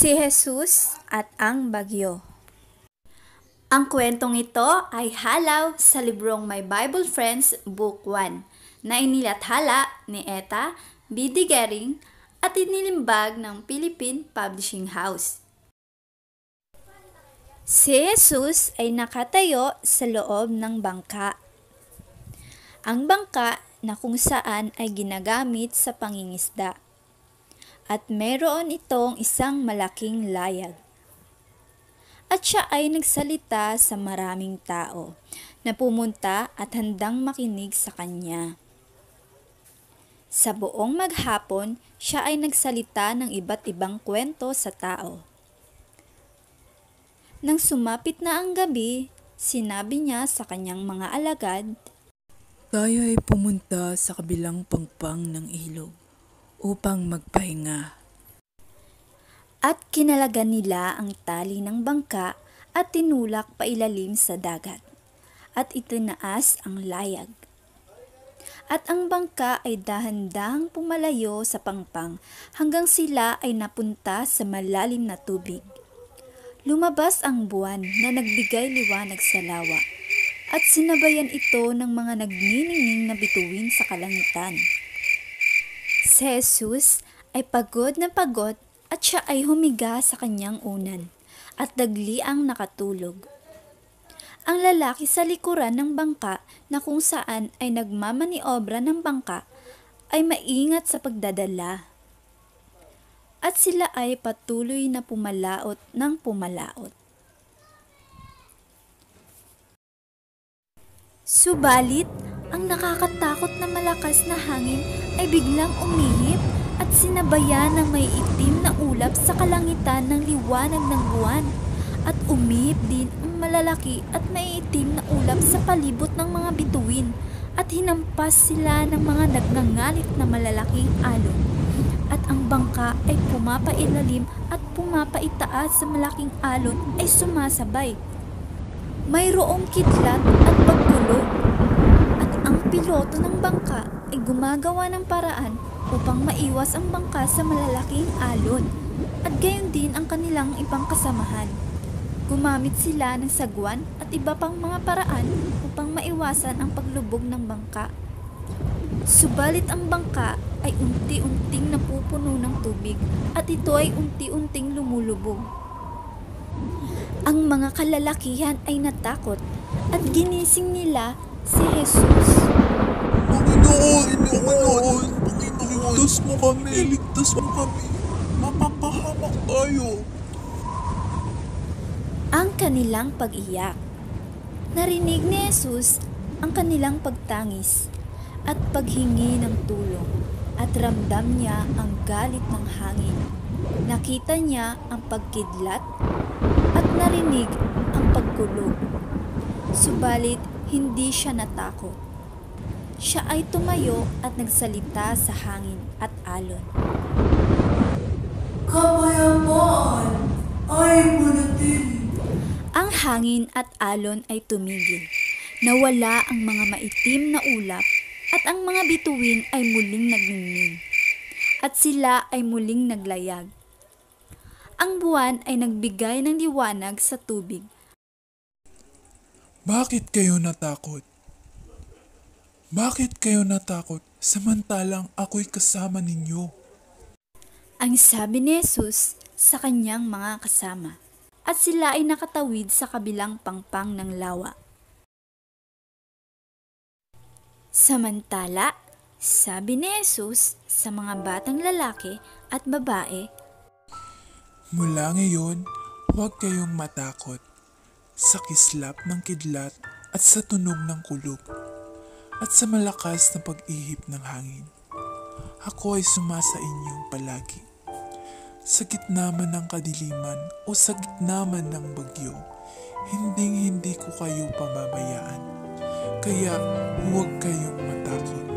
Si Jesus at ang Bagyo. Ang kwentong ito ay halaw sa librong My Bible Friends Book 1 na inilathala ni Etta B. Digering at inilimbag ng Philippine Publishing House. Si Jesus ay nakatayo sa loob ng bangka. Ang bangka na kung saan ay ginagamit sa pangingisda. At meron itong isang malaking layag. At siya ay nagsalita sa maraming tao na pumunta at handang makinig sa kanya. Sa buong maghapon, siya ay nagsalita ng iba't ibang kwento sa tao. Nang sumapit na ang gabi, sinabi niya sa kanyang mga alagad, "Tayo ay pumunta sa kabilang pangpang ng ilog upang magpahinga." At kinalagan nila ang tali ng bangka at tinulak pailalim sa dagat, at itinaas ang layag. At ang bangka ay dahan-dahang pumalayo sa pangpang hanggang sila ay napunta sa malalim na tubig. Lumabas ang buwan na nagbigay liwanag sa lawa, at sinabayan ito ng mga nagniningning na bituin sa kalangitan. Si Jesus ay pagod na pagod at siya ay humiga sa kanyang unan at dagli ang nakatulog. Ang lalaki sa likuran ng bangka na kung saan ay nagmamaniobra ng bangka ay maingat sa pagdadala. At sila ay patuloy na pumalaot ng pumalaot. Subalit, ang nakakatakot na malakas na hangin ay biglang umihip at sinabayan ng may itim na ulap sa kalangitan ng liwanag ng buwan, at umihip din ang malalaki at may itim na ulap sa palibot ng mga bituin, at hinampas sila ng mga nagngangalit na malalaking alon, at ang bangka ay pumapailalim at pumapaitaas sa malaking alon ay sumasabay. Mayroong kidlat at pagkulog, at ang piloto ng bangka ay gumagawa ng paraan upang maiwas ang bangka sa malalaking alon, at gayon din ang kanilang ibang kasamahan. Gumamit sila ng sagwan at iba pang mga paraan upang maiwasan ang paglubog ng bangka. Subalit ang bangka ay unti-unting napupuno ng tubig at ito ay unti-unting lumulubog. Ang mga kalalakihan ay natakot at ginising nila si Jesus. Panginoon, ligtas mo kami, mapapahamak tayo. Ang kanilang pag-iyak. Narinig ni Jesus ang kanilang pagtangis at paghingi ng tulong, at ramdam niya ang galit ng hangin. Nakita niya ang pagkidlat at narinig ang pagkulog. Subalit hindi siya natakot. Siya ay tumayo at nagsalita sa hangin at alon. Kapayapaan ay manatili. Ang hangin at alon ay tumigil. Nawala ang mga maitim na ulap at ang mga bituin ay muling nagningning. At sila ay muling naglayag. Ang buwan ay nagbigay ng liwanag sa tubig. Bakit kayo natakot? Bakit kayo natakot samantalang ako'y kasama ninyo? Ang sabi ni Jesus sa kanyang mga kasama, at sila ay nakatawid sa kabilang pangpang ng lawa. Samantala, sabi ni Jesus sa mga batang lalaki at babae, Mula ngayon, huwag kayong matakot sa kislap ng kidlat at sa tunog ng kulog at sa malakas na pag-ihip ng hangin. Ako ay sumasa inyong palagi. Sa gitna man ng kadiliman o sa gitna man ng bagyo, hindi ko kayo pababayaan. Kaya huwag kayong matakot.